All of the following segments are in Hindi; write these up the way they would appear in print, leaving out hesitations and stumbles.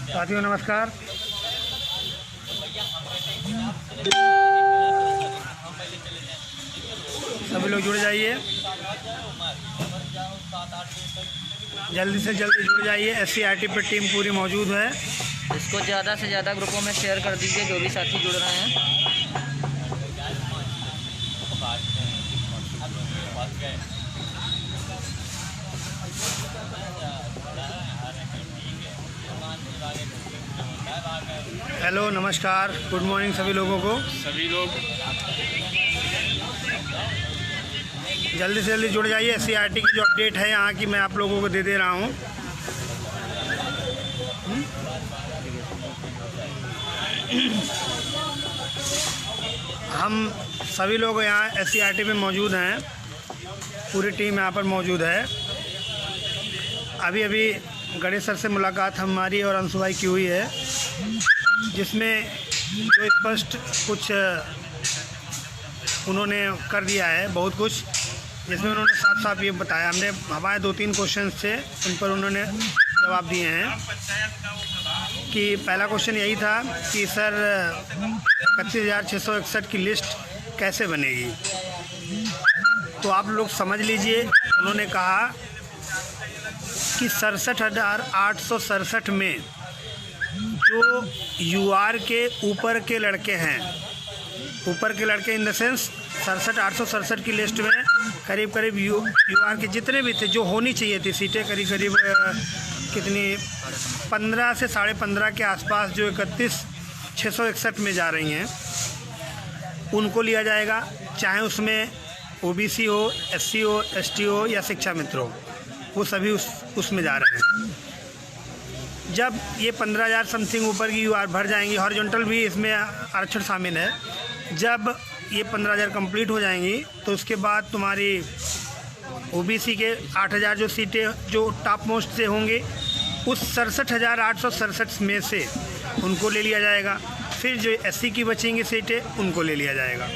साथियों नमस्कार। सभी लोग जुड़ जाइए, जल्दी से जल्दी जुड़ जाइए। SCRT पर टीम पूरी मौजूद है। इसको ज़्यादा से ज़्यादा ग्रुपों में शेयर कर दीजिए, जो भी साथी जुड़ रहे हैं। हेलो नमस्कार, गुड मॉर्निंग सभी लोगों को। सभी लोग जल्दी से जल्दी जुड़ जाइए। SCRT की जो अपडेट है यहाँ की मैं आप लोगों को दे रहा हूँ। हम सभी लोग यहाँ SCRT में मौजूद हैं, पूरी टीम यहाँ पर मौजूद है। अभी गणेश सर से मुलाकात हमारी और अंशु भाई की हुई है, जिसमें जो स्पष्ट कुछ उन्होंने कर दिया है, बहुत कुछ, जिसमें उन्होंने साफ साफ ये बताया। हमने हमारे 2-3 क्वेश्चन थे, उन पर उन्होंने जवाब दिए हैं। कि पहला क्वेश्चन यही था कि सर 31,661 की लिस्ट कैसे बनेगी। तो आप लोग समझ लीजिए, उन्होंने कहा कि 67,867 में जो UR के ऊपर के लड़के हैं, ऊपर के लड़के इन द सेंस 67,867 की लिस्ट में करीब UR के जितने भी थे, जो होनी चाहिए थी सीटें, करीब कितनी 15 से 15.5 के आसपास, जो 31,661 में जा रही हैं, उनको लिया जाएगा। चाहे उसमें OBC हो, SC हो, ST हो या शिक्षा मित्र हो, वो सभी उसमें जा रहे हैं। जब ये 15,000 समथिंग ऊपर की UR भर जाएंगी, हॉरिजॉन्टल भी इसमें आरक्षण शामिल है। जब ये 15,000 कंप्लीट हो जाएंगी तो उसके बाद तुम्हारी OBC के 8,000 जो सीटें जो टॉप मोस्ट से होंगे, उस 67,867 में से उनको ले लिया जाएगा। फिर जो SC की बचेंगी सीटें, उनको ले लिया जाएगा।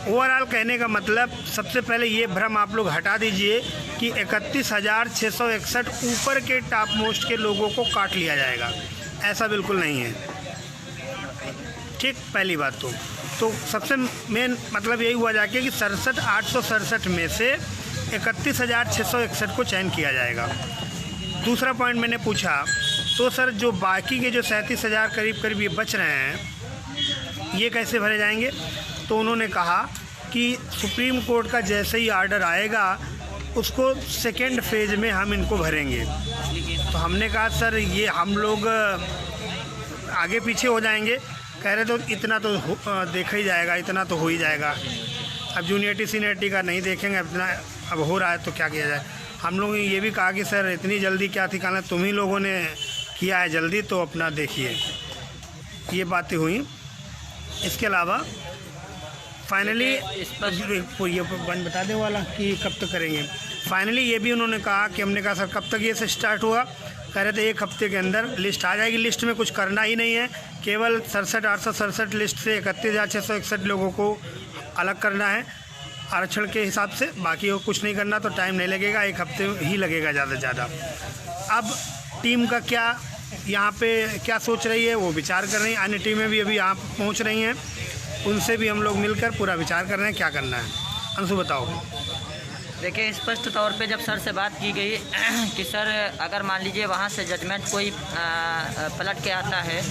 ओवरऑल कहने का मतलब, सबसे पहले ये भ्रम आप लोग हटा दीजिए कि 31,661 ऊपर के टॉप मोस्ट के लोगों को काट लिया जाएगा। ऐसा बिल्कुल नहीं है, ठीक। पहली बात तो सबसे मेन मतलब यही हुआ जाके कि 67,867 में से 31,661 को चयन किया जाएगा। दूसरा पॉइंट मैंने पूछा, तो सर जो बाकी के जो 37,000 करीब ये बच रहे हैं, ये कैसे भरे जाएंगे। तो उन्होंने कहा कि सुप्रीम कोर्ट का जैसे ही आर्डर आएगा, उसको सेकेंड फेज में हम इनको भरेंगे। तो हमने कहा सर ये हम लोग आगे पीछे हो जाएंगे। कह रहे तो इतना तो देखा ही जाएगा, इतना तो हो ही जाएगा। अब जूनियरिटी सीनियरिटी का नहीं देखेंगे, इतना अब हो रहा है तो क्या किया जाए। हम लोगों ने ये भी कहा कि सर इतनी जल्दी क्या थी, कहना तुम ही लोगों ने किया है जल्दी, तो अपना देखिए। ये बातें हुई। इसके अलावा फाइनली ये बन बता दे वाला कि कब तक करेंगे। फाइनली ये भी उन्होंने कहा कि हमने कहा सर कब तक ये से स्टार्ट हुआ। कह रहे थे 1 हफ्ते के अंदर लिस्ट आ जाएगी। लिस्ट में कुछ करना ही नहीं है, केवल 67,867 लिस्ट से 31,661 लोगों को अलग करना है आरक्षण के हिसाब से। बाकी वो कुछ नहीं करना, तो टाइम नहीं लगेगा, 1 हफ्ते ही लगेगा ज़्यादा से ज़्यादा। अब टीम का क्या यहाँ पे क्या सोच रही है, वो विचार कर रही हैं। अन्य टीमें भी अभी यहाँ पहुँच रही हैं, उनसे भी हम लोग मिलकर पूरा विचार कर रहे हैं क्या करना है। अंशु बताओ। देखिए, स्पष्ट तौर पे जब सर से बात की गई कि सर अगर मान लीजिए वहाँ से जजमेंट कोई पलट के आता है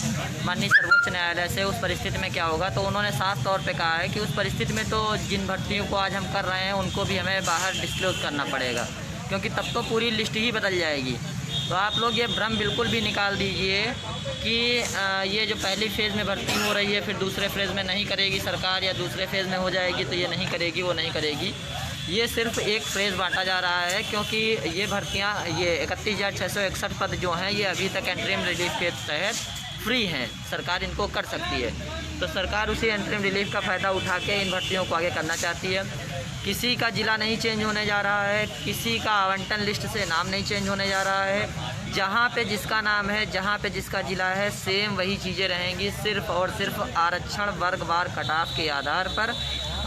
माननीय सर्वोच्च न्यायालय से, उस परिस्थिति में क्या होगा, तो उन्होंने साफ तौर पे कहा है कि उस परिस्थिति में तो जिन भर्तियों को आज हम कर रहे हैं उनको भी हमें बाहर डिस्क्लोज़ करना पड़ेगा, क्योंकि तब तो पूरी लिस्ट ही बदल जाएगी। तो आप लोग ये भ्रम बिल्कुल भी निकाल दीजिए कि ये जो पहली फेज़ में भर्ती हो रही है, फिर दूसरे फेज़ में नहीं करेगी सरकार, या दूसरे फेज़ में हो जाएगी तो ये नहीं करेगी, वो नहीं करेगी। ये सिर्फ एक फेज़ बांटा जा रहा है, क्योंकि ये भर्तियाँ, ये 31,661 पद जो हैं, ये अभी तक एंटरिम रिलीफ के तहत फ्री हैं, सरकार इनको कर सकती है। तो सरकार उसी एंटरिम रिलीफ का फ़ायदा उठा के इन भर्तियों को आगे करना चाहती है। किसी का ज़िला नहीं चेंज होने जा रहा है, किसी का आवंटन लिस्ट से नाम नहीं चेंज होने जा रहा है। जहाँ पे जिसका नाम है, जहाँ पे जिसका ज़िला है, सेम वही चीज़ें रहेंगी। सिर्फ़ और सिर्फ आरक्षण वर्गवार कटाव के आधार पर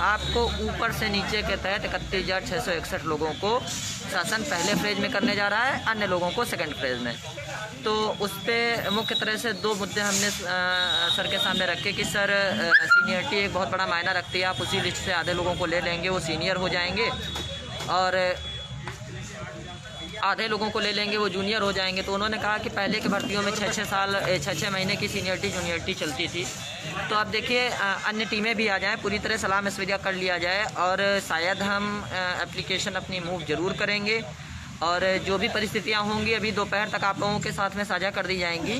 आपको ऊपर से नीचे के तहत 31,661 लोगों को शासन पहले फेज में करने जा रहा है, अन्य लोगों को सेकंड फेज में। तो उस पर मुख्य तरह से 2 मुद्दे हमने सर के सामने रखे कि सर सीनियरिटी एक बहुत बड़ा मायना रखती है। आप उसी लिस्ट से आधे लोगों को ले लेंगे, वो सीनियर हो जाएंगे, और आधे लोगों को ले लेंगे, वो जूनियर हो जाएंगे। तो उन्होंने कहा कि पहले की भर्तियों में 6-6 महीने की सीनियरिटी जूनियरिटी चलती थी। तो अब देखिए अन्य टीमें भी आ जाएं, पूरी तरह सलाह मशवरा कर लिया जाए, और शायद हम एप्लीकेशन अपनी मूव ज़रूर करेंगे, और जो भी परिस्थितियां होंगी अभी दोपहर तक आप लोगों के साथ में साझा कर दी जाएंगी,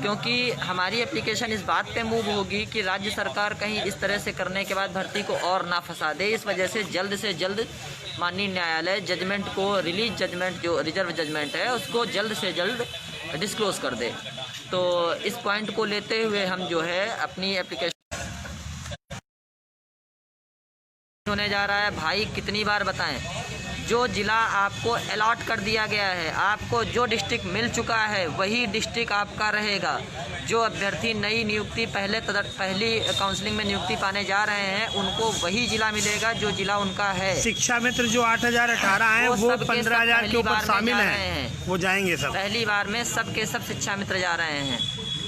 क्योंकि हमारी एप्लीकेशन इस बात पे मूव होगी कि राज्य सरकार कहीं इस तरह से करने के बाद भर्ती को और ना फंसा दे। इस वजह से जल्द माननीय न्यायालय जजमेंट को, रिलीज जजमेंट जो रिजर्व जजमेंट है, उसको जल्द से जल्द डिस्क्लोज कर दे। तो इस पॉइंट को लेते हुए हम जो है अपनी एप्लीकेशन होने जा रहा है। भाई कितनी बार बताएं, जो ज़िला आपको अलॉट कर दिया गया है, आपको जो डिस्ट्रिक्ट मिल चुका है वही डिस्ट्रिक्ट आपका रहेगा। जो अभ्यर्थी नई नियुक्ति पहली काउंसलिंग में नियुक्ति पाने जा रहे हैं, उनको वही ज़िला मिलेगा जो ज़िला उनका है। शिक्षा मित्र जो 8,018 हैं वो 15,000 के ऊपर शामिल हैं, वो जाएंगे सब। पहली बार में सब के सब शिक्षा मित्र जा रहे हैं,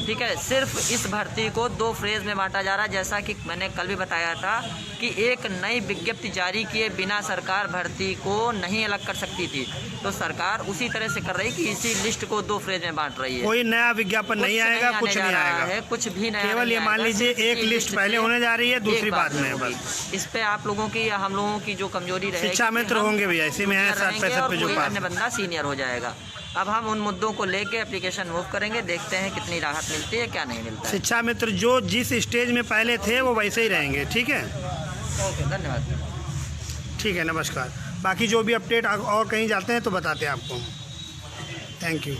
ठीक है। सिर्फ इस भर्ती को 2 फेज़ में बांटा जा रहा है, जैसा कि मैंने कल भी बताया था कि एक नई विज्ञप्ति जारी किए बिना सरकार भर्ती को नहीं अलग कर सकती थी। तो सरकार उसी तरह से कर रही कि इसी लिस्ट को 2 फेज़ में बांट रही है। कोई नया विज्ञापन नहीं आएगा, कुछ नहीं आएगा, कुछ भी नया, केवल ये मान लीजिए एक लिस्ट पहले होने जा रही है, दूसरी बाद में बस। इस पे आप लोगों की या हम लोगों की जो कमजोरी रहेगी, शिक्षा मित्र होंगे भैया, इसी में है 60-65 पे जो अन्य बंदा सीनियर हो जाएगा। अब हम उन मुद्दों को लेके एप्लीकेशन मूव करेंगे, देखते हैं कितनी राहत मिलती है, क्या नहीं मिलता है। शिक्षा मित्र जो जिस स्टेज में पहले थे वो वैसे ही रहेंगे, ठीक है। ओके, धन्यवाद। ठीक है, नमस्कार। बाकी जो भी अपडेट और कहीं जाते हैं तो बताते हैं आपको। Thank you.